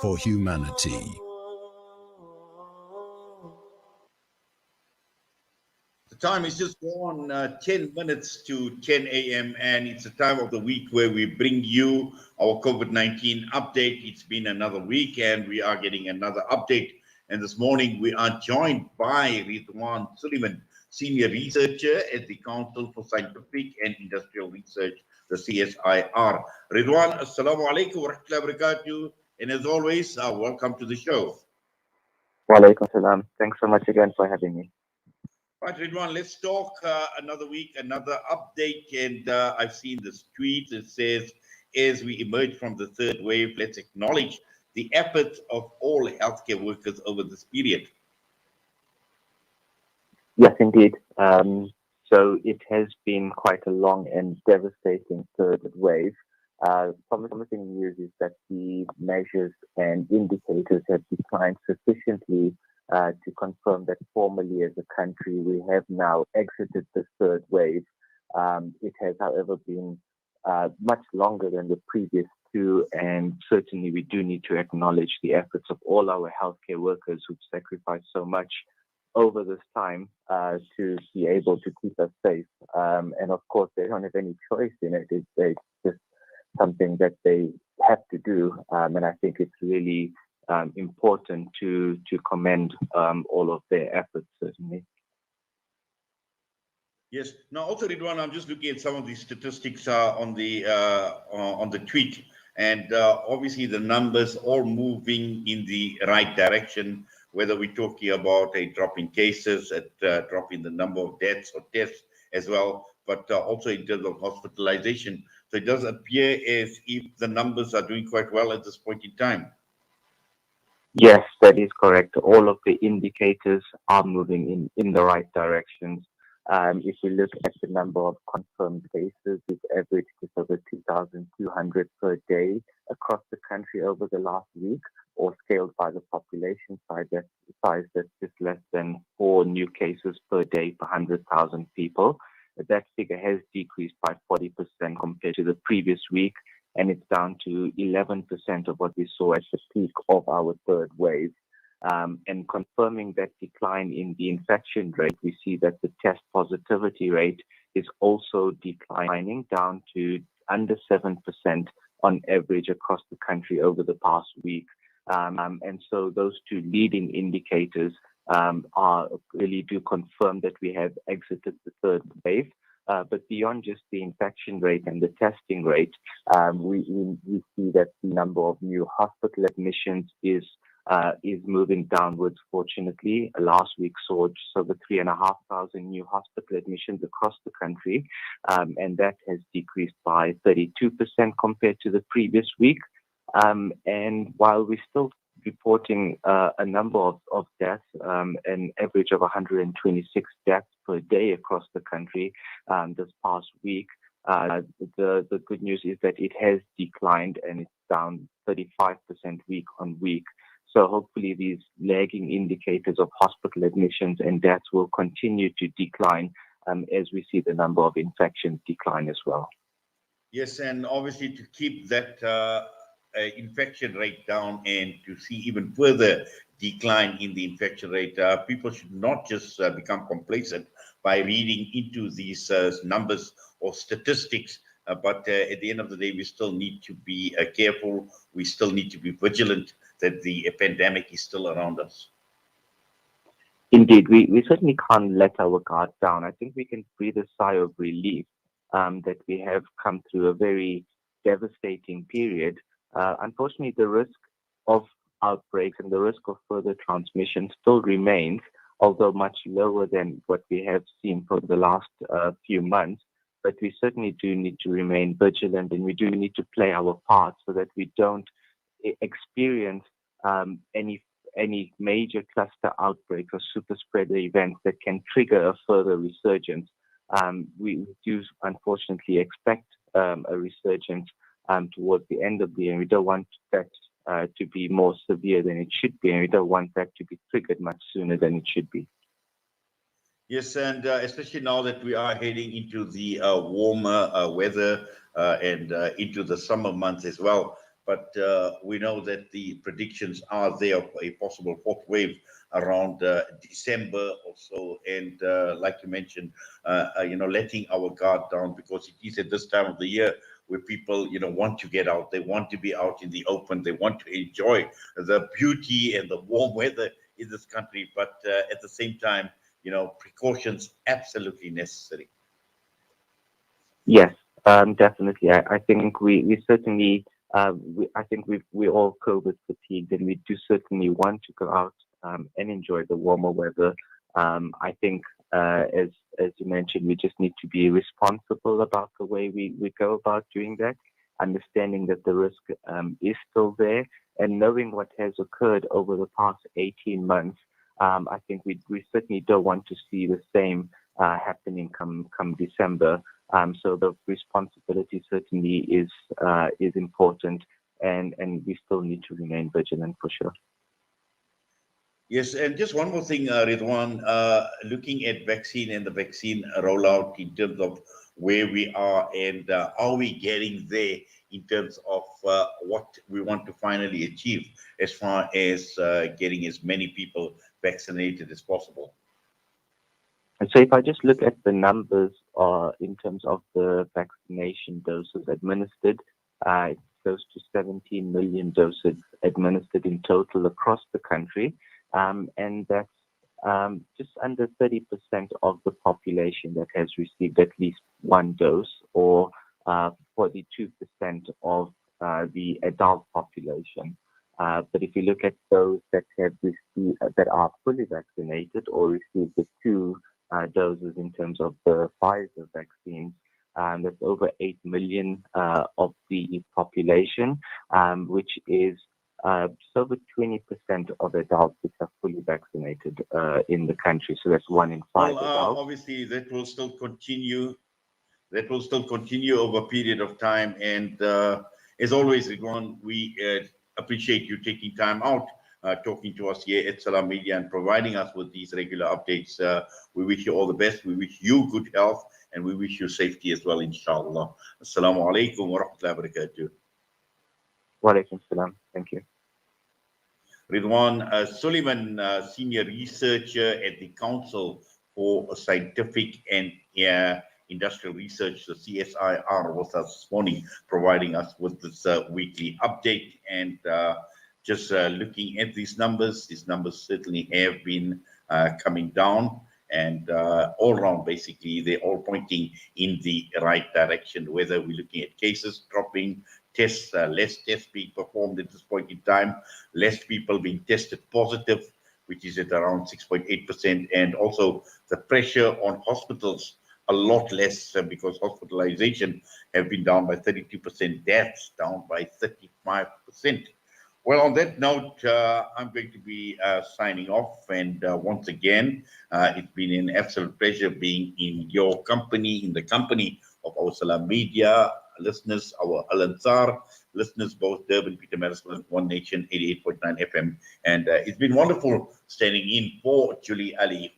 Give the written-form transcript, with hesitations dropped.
for humanity. The time is just gone 10 minutes to 10 a.m. and it's a time of the week where we bring you our COVID-19 update. It's been another week and we are getting another update. And this morning we are joined by Ridhwaan Suliman, Senior Researcher at the Council for Scientific and Industrial Research, the CSIR. Ridhwaan, Assalamu alaikum wa rahmatullahi wa barakatuh. And as always, welcome to the show. Wa alaikum salam. Thanks so much again for having me. Right, Ridhwaan, let's talk another week, another update. And I've seen this tweet. It says, as we emerge from the third wave, let's acknowledge the efforts of all healthcare workers over this period. Yes, indeed. So it has been quite a long and devastating third wave. Promising news is that the measures and indicators have declined sufficiently to confirm that formally as a country we have now exited the third wave. It has, however, been much longer than the previous two, and certainly we do need to acknowledge the efforts of all our healthcare workers who've sacrificed so much over this time to be able to keep us safe. And of course, they don't have any choice in it. It's just something that they have to do. And I think it's really important to commend all of their efforts, certainly. Yes. Now, also, Ridhwaan, I'm just looking at some of the statistics on the tweet, and obviously the numbers all moving in the right direction. Whether we're talking about a drop in cases, a drop in the number of deaths or tests as well, but also in terms of hospitalization. So it does appear as if the numbers are doing quite well at this point in time. Yes, that is correct. All of the indicators are moving in the right directions. If we look at the number of confirmed cases, it's averaged just over 2,200 per day across the country over the last week, or scaled by the population size, that's just less than 4 new cases per day per 100,000 people. That figure has decreased by 40% compared to the previous week, and it's down to 11% of what we saw at the peak of our third wave. And confirming that decline in the infection rate, we see that the test positivity rate is also declining down to under 7% on average across the country over the past week. And so those two leading indicators really do confirm that we have exited the third wave. But beyond just the infection rate and the testing rate, we see that the number of new hospital admissions is moving downwards, fortunately. Last week saw just over 3,500 new hospital admissions across the country, and that has decreased by 32% compared to the previous week. And while we're still reporting a number of deaths, an average of 126 deaths per day across the country this past week, the good news is that it has declined and it's down 35% week on week. So hopefully these lagging indicators of hospital admissions and deaths will continue to decline as we see the number of infections decline as well. Yes, and obviously to keep that infection rate down and to see even further decline in the infection rate, people should not just become complacent by reading into these numbers or statistics, but at the end of the day, we still need to be careful. We still need to be vigilant that the pandemic is still around us. Indeed, we certainly can't let our guard down. I think we can breathe a sigh of relief that we have come through a very devastating period. Unfortunately, the risk of outbreaks and the risk of further transmission still remains, although much lower than what we have seen for the last few months. But we certainly do need to remain vigilant, and we do need to play our part so that we don't experience any major cluster outbreaks or super spreader events that can trigger a further resurgence. We do unfortunately expect a resurgence towards the end of the year. We don't want that to be more severe than it should be, and we don't want that to be triggered much sooner than it should be. Yes, and especially now that we are heading into the warmer weather and into the summer months as well. but we know that the predictions are there of a possible fourth wave around December or so. And like you mentioned, letting our guard down, because it is at this time of the year where people, want to get out. They want to be out in the open. They want to enjoy the beauty and the warm weather in this country. But at the same time, precautions absolutely necessary. Yes, definitely. I think we certainly, I think we're all COVID fatigued, and we do certainly want to go out and enjoy the warmer weather. I think, as you mentioned, we just need to be responsible about the way we go about doing that, understanding that the risk is still there, and knowing what has occurred over the past 18 months. I think we certainly don't want to see the same happening come December. So the responsibility certainly is important, and we still need to remain vigilant for sure. Yes, and just one more thing, Ridhwaan, looking at vaccine and the vaccine rollout in terms of where we are, and are we getting there in terms of what we want to finally achieve as far as getting as many people vaccinated as possible? And so if I just look at the numbers in terms of the vaccination doses administered, it's close to 17 million doses administered in total across the country. And that's just under 30% of the population that has received at least one dose, or 42% of the adult population. But if you look at those that have received, that are fully vaccinated or received the two doses in terms of the Pfizer vaccine, that's over 8 million of the population, which is just over 20% of adults which are fully vaccinated in the country. So that's 1 in 5 adults. Obviously, that will still continue. That will still continue over a period of time. And as always, Ridhwaan, we appreciate you taking time out, talking to us here at Salam Media and providing us with these regular updates. We wish you all the best. We wish you good health, and we wish you safety as well, inshallah. Assalamu alaikum wa rahmatullahi wa barakatuh. Wa alaikum salam. Thank you. Ridhwaan Suliman, Senior Researcher at the Council for Scientific and Industrial Research, the CSIR, was us this morning, providing us with this weekly update. And just looking at these numbers certainly have been coming down, and all around, basically, they're all pointing in the right direction, whether we're looking at cases dropping, tests, less tests being performed at this point in time, less people being tested positive, which is at around 6.8%, and also the pressure on hospitals a lot less, because hospitalization have been down by 32%, deaths down by 35%. Well, on that note, I'm going to be signing off. And once again, it's been an absolute pleasure being in your company, in the company of our Salam Media listeners, our Al Ansar listeners, both Durban, Pietermaritzburg, One Nation, 88.9 FM. And it's been wonderful standing in for Julie Ali,